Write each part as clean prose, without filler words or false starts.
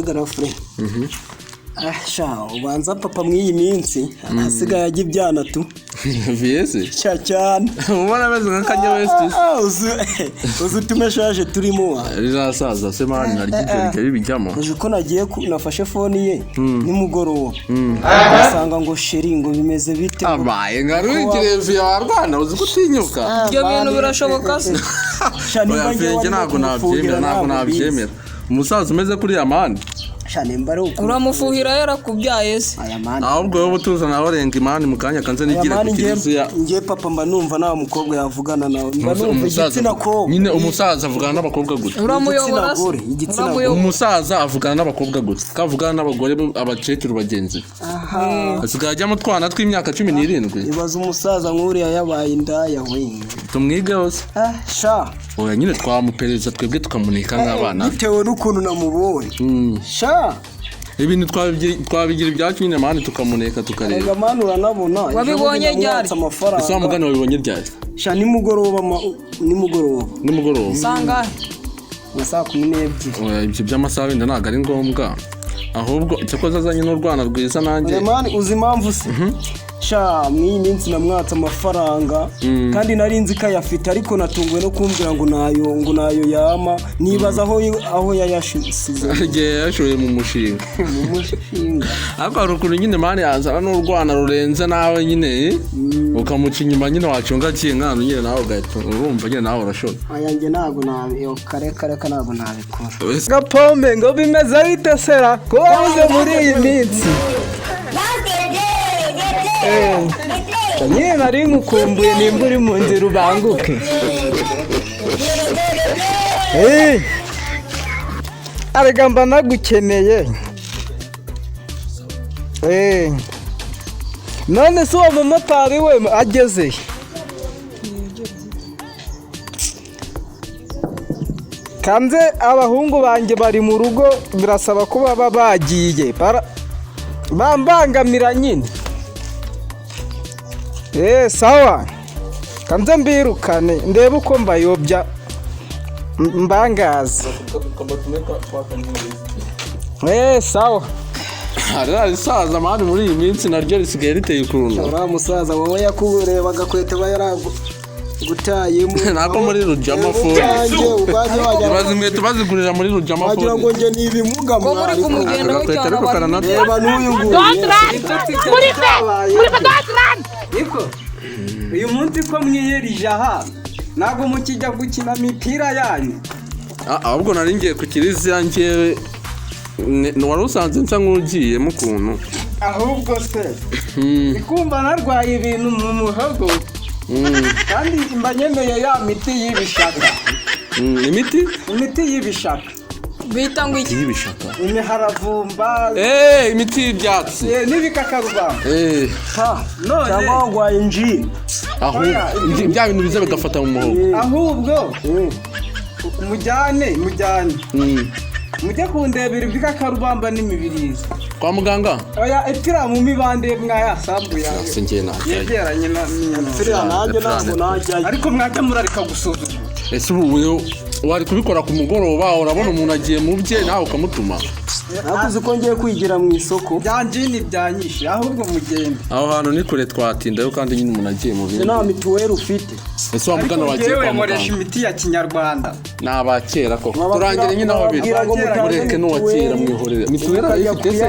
sigara frere sha ubanza papa mw'iyi minsi asigaye ajya ibyana tu Viese cyane ubona beze nk'akanya west uzi tumeshaje turimo rizasaza se mani naryo bijyamo uzi ko nagiye nafashe phone ye nimugoroba asanga ngo sheri ngo bimeze bite abaye ngarugire vya warwana uzi gutinyuka ibyo bintu birashoboka se ntabwo nabyemera umusaza umeze kuri amani shane mbare uko uramufuhira yarakubyaye se ahubwo wowe utuzana abarenga imani mu kanya kanze nigire kukiriziya ngiye papa mba numva nta mukobwa yavugana nawe mba numva igitsina ko nyine umusaza avugana n'abakobwa gute uramuyobora se umusaza avugana n'abakobwa gute kavugana n'abagore abakecuru bagenzi asigaye ajya mu twana tw'imyaka 17 ibaza umusaza nk'uriya yabaye indaya we tumwige hose sha oya nyine twamupereza twebwe tukamunika nk'abana bitewe n'ukuntu namubonye sha ibintu twabigira ibyacu nyine mani tukamuneka tukareba rega mani uranabona wabibonye ryari ese mugana wabibonye ryari sha nimugoroba sangahe na saa 12 oya ibyo by'amasaha wenda ntabwo ari ngombwa ahubwo cyakoze azanye n'urwana rwiza nanjye mani uzi impamvu se sha mw'iyi minsi namwatse amafaranga kandi nari nzi ko ayafite ariko natunguwe no kumbwira ngo nayo yama nibaza aho yayashize igihe yashoye mu mushinga ariko hari ukuntu nyine mani yazana n'urwana rurenze nawe nyine ukamuca inyuma nyine wacunga nk'ahantu nyine nawe ugahita urumva nyine nawe urashobora ayanjye ntabwo kare ntabwo nabikora gapombe ngo bimeze bite sera ko wabuze muri iyi minsi nyine nari nkukumbuye nimba uri mu nzira ubanguke arega mba nagukeneye none se uwo mumotari we ageze kanze abahungu banjye bari mu rugo birasaba ko baba bagiye bambangamira nyine sawa kanze mbirukane ndebe uko mbayobya mbangaza sawa hari saza mani muri iyi minsi naryo risigaye riteye ukuntu uriya musaza wowe yakureba agakwete aba yaragutayemo nako muri rujama phone ibaze inkweto bazigurira muri rujama phone wagira ngo nge ni ibimuga muri kumugendaho cyane reba n'uyu nguyu niko uyu munsi ko mwiyerije aha ntabwo mukijya gukina imipira yanyu ahubwo nari ngiye ku kiriziya njyewe wari usanze nsa nk'ugiyemo ukuntu ahubwo se ikumva narwaye ibintu mu muhogo kandi mba nyemeye ya miti y'ibishaka imiti y'ibishaka bita ngo iki y'ibishaka imiharavumba imiti y'ibyatsi n'ibikakarubamba none cyangwa warwaye injini bya bintu biza bigafata mu muhogo ahubwo mujyane mujye kundebera ibikakarubamba n'imibirizi kwa muganga oya epfira mu mibande mwayasambuye yegeranye na epfira nanjye ntabwo najyayo ariko mwajya murarika gusuzuma ese ubu wari kubikora ku mugoroba urabona umuntu agiye mu bye nawe ukamutuma nakuze ko ngiye kwigira mu isoko byanjini byanyishe ahubwo mugende aho hantu ni kure twatindayo kandi nyine umuntu agiye mu bindi nta mituweli ufite ese wamugana wagiye kwa muganga imiti ya kinyarwanda ni abakera koko turangire nyine aho biri mureke n'uwakera mwihorere mituweli arayifite se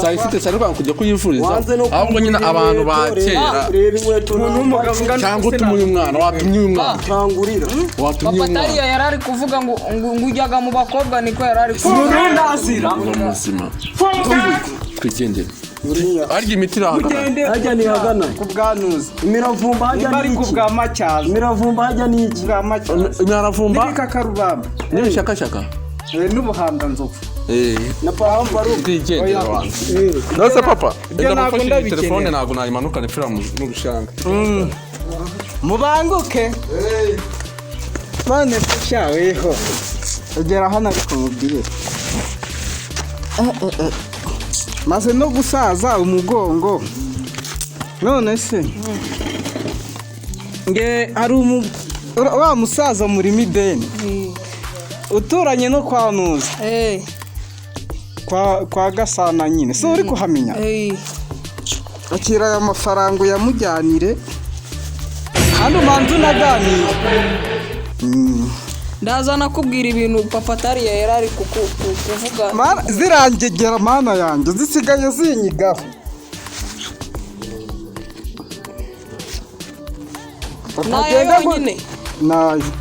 sayifite se ariko kujya kuyivuriza ahubwo nyine abantu bakera cyangwa utumye uyu mwana watumye uyu mwana tangurira watumye uyu mwana yari ari kuvuga ngo ujyaga mu bakobwa niko yari ari kuvuga muzima twigendere arya imiti irahagana hajya ntihagana ku bwanuzi imiravumba hajya ni iki ku bwa macyazo imiravumba hajya ni iki bwa macyazo imiravumba n'ibikakarubamba n'ibishakashaka n'ubuhanganzovu na pampa twigendere abantu nose papa ndagufasha iyi telefone ntabwo nayimanuka nipfira mu bishanga mubanguke none se cyaweho ugera hano ariko mubwire maze no gusaza umugongo none se nge hari wa musaza muri mideni uturanye no kwanuza kwa Gasana nyine so uri kuhamenya akira aya mafaranga uyamujyanire hano manzu naganira ndazana kubwira ibintu papa atari yarari kuvuga zirangegera mana yanjye zisigaye zinyigaho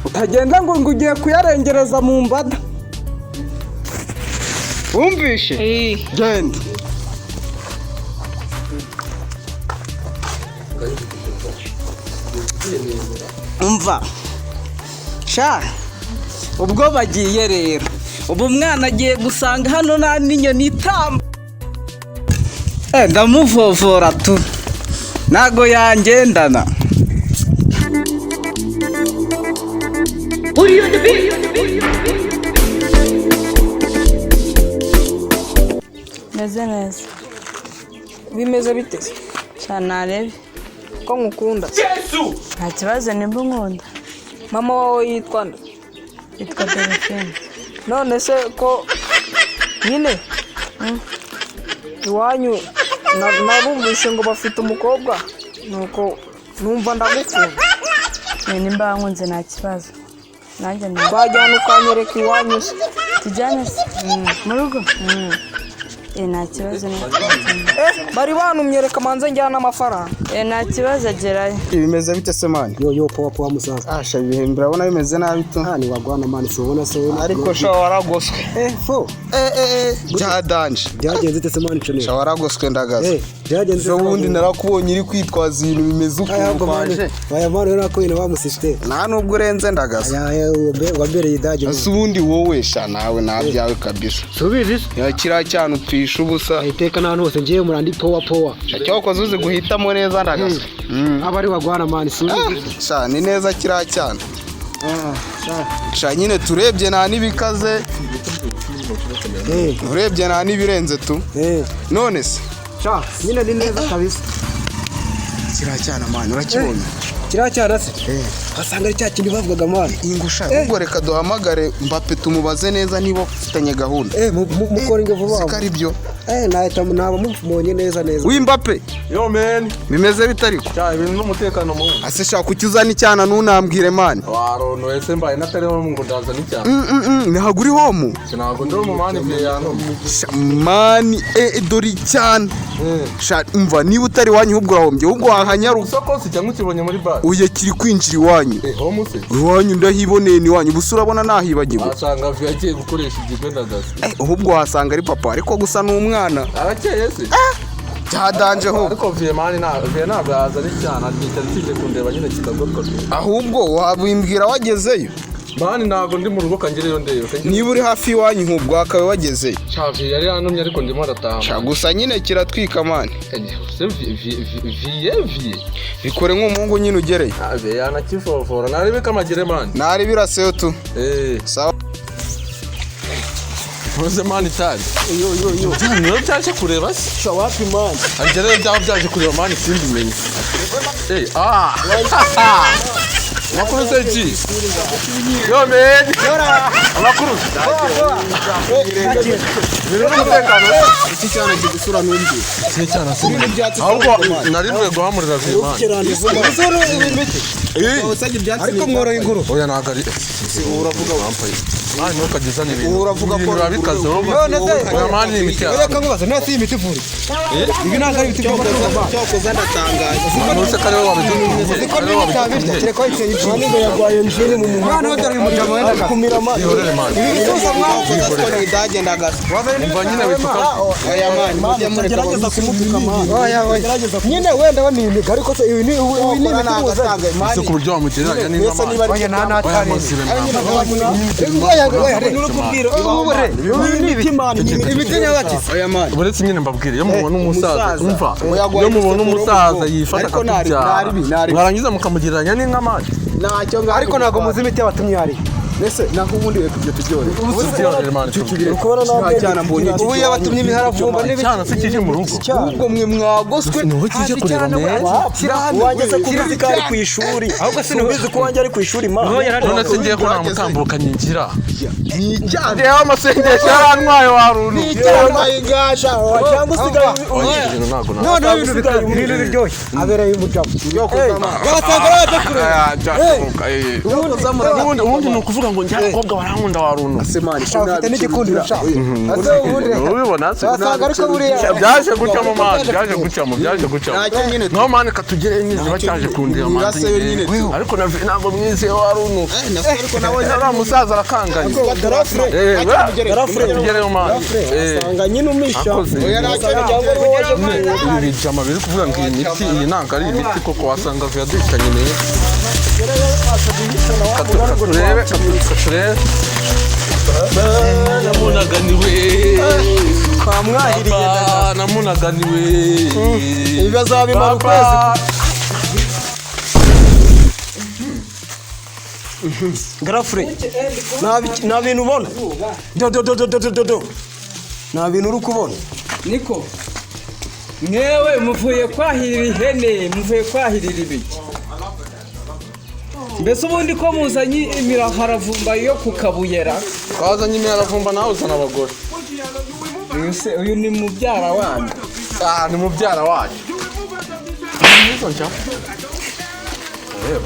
utagenda ngo ugiye kuyarengereza mu mbada wumvishe genda umva sha ubwo bagiye rero ubu mwana agiye gusanga hano nta n'inyoni itamba ndamuvovora tu ntago yangendana meze neza bimeze bite cyane narebe ko ngukunda nta kibazo nimba unkunda mama wawe yitwa nde yitwa Delphine none se ko nyine iwanyu narumvise ngo bafite umukobwa nuko numva ndagukunda nimba wankunze nta kibazo nanjye twajyana ukanyereka iwanyu se tujyane se mu rugo nta kibazo bari bantumye reka manze njyana amafaranga nta kibazo agerayo bimeze bite se mani yo powa musaza asha ibihembo urabona bimeze nabi tu ni wagwana mani sobona se ariko sha waragoswe byadanje byagenze ite se mani cene sha waragoswe ndagaza byagenze zo bundi narakubonye iri kwitwaza ibintu bimeze ukuntu kwaje baya mani rero ko ina bamusiste nta nubwo urenze ndagaza wambereye idage ase ubundi wowe sha nawe nabyawe kabisa subizi ya kiriya cyane upfisha ubusa iteka n'ahantu hose ngiye murandi powa cyakoze uzi guhitamo neza ndagaza aba ari wagwana mani subizi sha ni neza kiriya cyane sha nyine turebye nta n'ibikaze urebye nta n'ibirenze tu none se sha nyine ni neza kabisa kiriya cyane mani urakibonye kiriya cyane se asanga ari cya kindi bavugaga mani ingusha ubwo reka duhamagare Mbappe tumubaze neza niba ufitanye gahunda mukora ingevu babo zikari byo nahita naba mubonye neza w'Mbappe yo man bimeze bitariko cya ibintu n'umutekano mu ase shaka ukizana icyana nunambwire mani warono ese mbaye natariho ngo ndazana icyana nihaguri homu sinago ndo mu mani bye yano mani dori cyane sha umva niba utari wanyu ubwo urahombye ubwo wahanyaru soko si cyangwa ukibonye muri bar uye kiri kwinjira iwanyu homu se iwanyu ndahiboneye ni wanyu busa urabona nahibagiwe asanga yagiye gukoresha igigwe ndagaza ahubwo wasanga ari papa ariko gusa n'umwana arakeye se byadanje ho ariko Viemani ntabwo yazana icyana ntitse kundeba nyine kitagotwa ahubwo wabimbwira wagezeyo mani ntabwo ndi mu rugo kangereyo ndeyo niba uri hafi iwanyu nk'ubwo akawe wagezeyo chavi yari yanumye ariko ndimo arataha gusa nyine kiratwika mani vie bikore nk'umuhungu nyine ugereye abe yanakivovora narebe kamagere mani nari biraseyo tu sawa Muze mani tari yo cyaje kureba se sha wapi mani angereyo byaba byaje kureba mani simbimenye makuru se ki yo man makuru iki cyana kigusura n'undi iki cyana se ahubwo narimwe guhamurira ariko mworoye inguru oya nagari uravuga wampaye mani ntukagezane ibintu uravuga ko urabikaze oya mani ni imiti reka nkubaze nasi imiti vuri ibi ntabwo ari ibiti cyakoze ndatangaje nuse kare wabiduye ko n'ibitabirya kereko ikintu cyane yagwaye njiri mu muhanda wadari umujama wenda kumira mani ihorere mani ibisoza mwakoze ko idagenda umva nyine wituka oya mani gerageza kumupfuka mani nyine wenda wanimika ariko se ibi ni ese ku buryo wamugereranya n'inama oya nta atari uretse nyine mbabwire iyo mubona umusaza umva iyo mubona umusaza yifata akabyara mwarangiza mukamugereranya n'inka mani ariko ntabwo muzi imiti yabatumye hari Nese naho ubundi reka ibyo tujyore. Tujyore man. Ukora nawe cyane mbonye. Ubu yabatumye imiharavumba cyana se kije mu rugo. Ubwo mwe mwagoswe no kije kureba ne. Wanjye se kubizi ko ari ku ishuri. Ahubwo se nubizi ko wanjye ari ku ishuri ma. None se ngiye ko namutambuka nyingira. Ni cyane. Reba amasengesho yarantwaye warunu. Ni cyane gasha. Cyangwa usigaye none ibintu biryoshye. Abereye umugabo. Wasanga ubundi ni ukuvuga ngo njya abakobwa barankunda warunu. afite n'igikundiro cya ubibona se byaje guca mu mazi byaje gucamo no mane katugere nyine niba cyaje kundira amazi ariko ntabwo mwize warunu ariko nawe ari umusaza arakanganye tugere mu mazi asanga nyine umisha ibi bijama biri kuvuga ngo iyi miti iyi ntabwo ari imiti koko wasanga viyadisha nyine katurebe namunaganiwe twamwahiriye namunaganiwe ibibazo bimara ukwezi Grafre nta bintu ubona do nta bintu uri kubona niko mwewe muvuye kwahirira ihene muvuye kwahirira ibiki mbese ubundi ko muzanye imiharavumba yo ku Kabuyera twazanye imiharavumba nawe uzana abagore uyu ni mubyara wanyu ni mubyara wanyu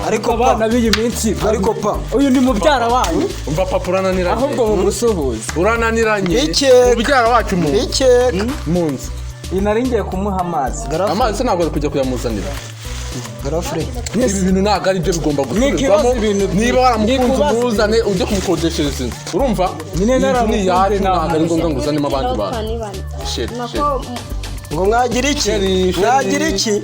ariko abana b'iyi minsi ariko pa uyu ni mubyara wanyu umva papa urananiranye ahubwo mumusuhuze urananiranye mubyara wacu mu nzu inari ngiye kumuha amazi amazi ntabwo ari kujya kuyamuzanira Grafre ibi bintu ntabwo ari byo bigomba gusubirwamo niba waramukunze umuzane ujye kumukodeshereza inzu urumva ni yari ntabwo ari ngombwa ngo uzanemo abandi bantu ngo mwagira iki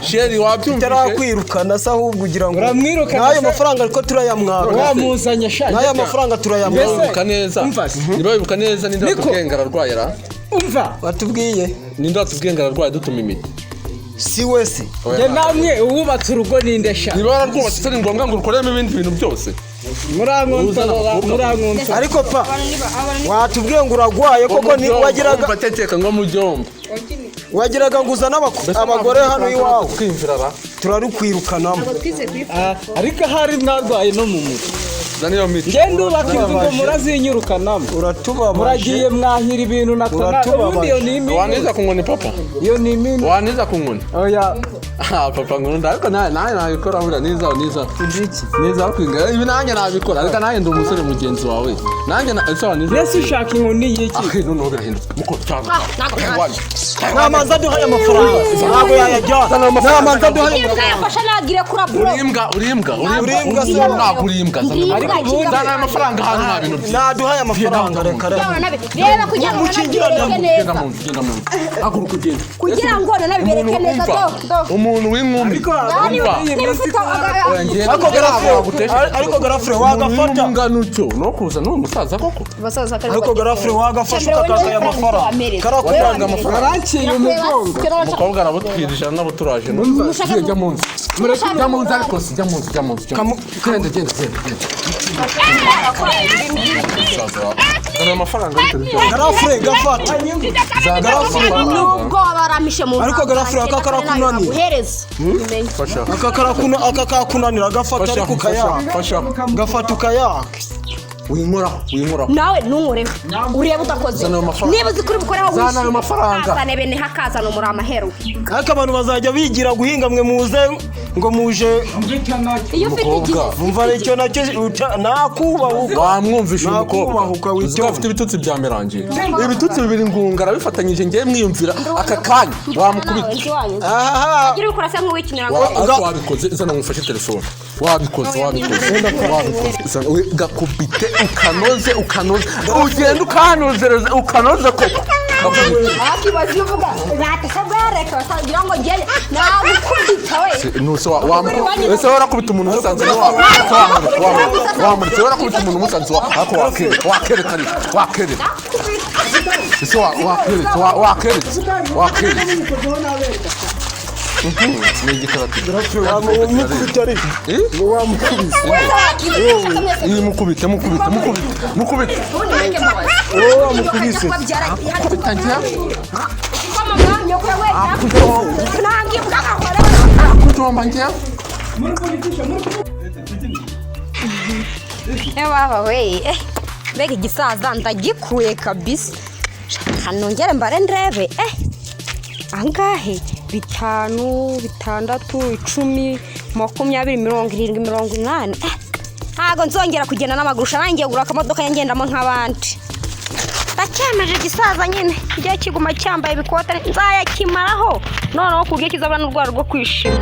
sheri wabyumvise tarakwirukana se ahubwo ugira ngo uramwirukana nayo mafaranga ariko turayamwaka wamuzanye shaka nayo mafaranga turayamwaka niba wibuka neza ninde watubwengara arwaye ra umva watubwiye ninde watubwengara arwaye dutuma imiti si wese njye namwe uwubatse urugo ninde sha niba wararwubatse se ni ngombwa ngo urukoremo ibindi bintu byose murankunsa ariko pa watubwiye ngo uragwaye koko ni wagiraga bateteka ngo mujyomba wagiraga ngo uzane abagore hano iwawe twimvirara turarukwirukanamo ariko hari narwaye no mu mutwe zaniyo miti njye ndubaka inzu ngo murazinyirukanamo uratubabaje muragiye mwahira ibintu uratubabaje waniza kunkoni papa iyo ni imini waniza kunkoni oya papa nkunda ariko nawe nabikora buriya niza kwinga ibi nanjye nabikora ariko nanjye ndi umusore mugenzi wawe nanjye mbese ushaka inkoni y'iki noneho birahinduka muko cyangwa namanza aduhaye amafaranga ntabwo yayajyana namanza aduhaye urimbwa se ntabwo urimbwa zana amafaranga hano nta bintu byinshi naduhaye amafaranga reka reba kugira ngo nabibereke neza kugira ngo nabibereke neza umuntu w'inkumi ariko Grafre wagafata ungana utyo no kuza n'uwo musaza koko ariko Grafre wagafasha ukakaka amafaranga karakuranga amafaranga aranciye umugongo umukobwa arabutwirije nabo turaje jya mu nzu ariko si jya mu nzu genda zana amafaranga Grafre gafata nubwo baramishe mu ariko Grafre akakarakunanira akakarakunanira gafata ariko kayaka gafata ukayaka winkoraho nawe ntunkoreho ureba udakoze niba uzi kuri bukoreho zana ayo mafaranga azane bene hakazana umura amahero ariko abantu bazajya bigira guhinga mwe muze ngo muje iyo ufite igihe mumva icyo nacyo nakubahuka wamwumvisha umukobwa uzi ko afite ibitutsi bya merangiye ibitutsi bibiri ngungara bifatanyije ngiye mwiyumvira aka kanya wamukubita agira ukora se nk'uwikinira ngo wabikoze zana ngufashe telefone wabikoze gakubite ukanoze ugenda ukanozereza ukanoze koko akibazi uvuga nataka bareka basangira ngo ngiye nagukubita we nuso ese warakubita umuntu musanze wamuritse warakubita umuntu musanze ako wakerekana ese wakeretse ni igikarate wamukubita ariko wamukubise iyi mukubite wamukubise kubita njya kutomba njya baba we mbega igisaza ndagikuye kabisa nongere mbare ndebe angahe 5 6 10 20 20 80 ntago nzongera kugenda n'amagurusha nanjye gura akamodoka yangendamo nk'abandi ndacyemeje igisaza nyine igihe kiguma cyambaye ibikote nzayakimaraho noneho kugiye kizabura n'urwara rwo kwishima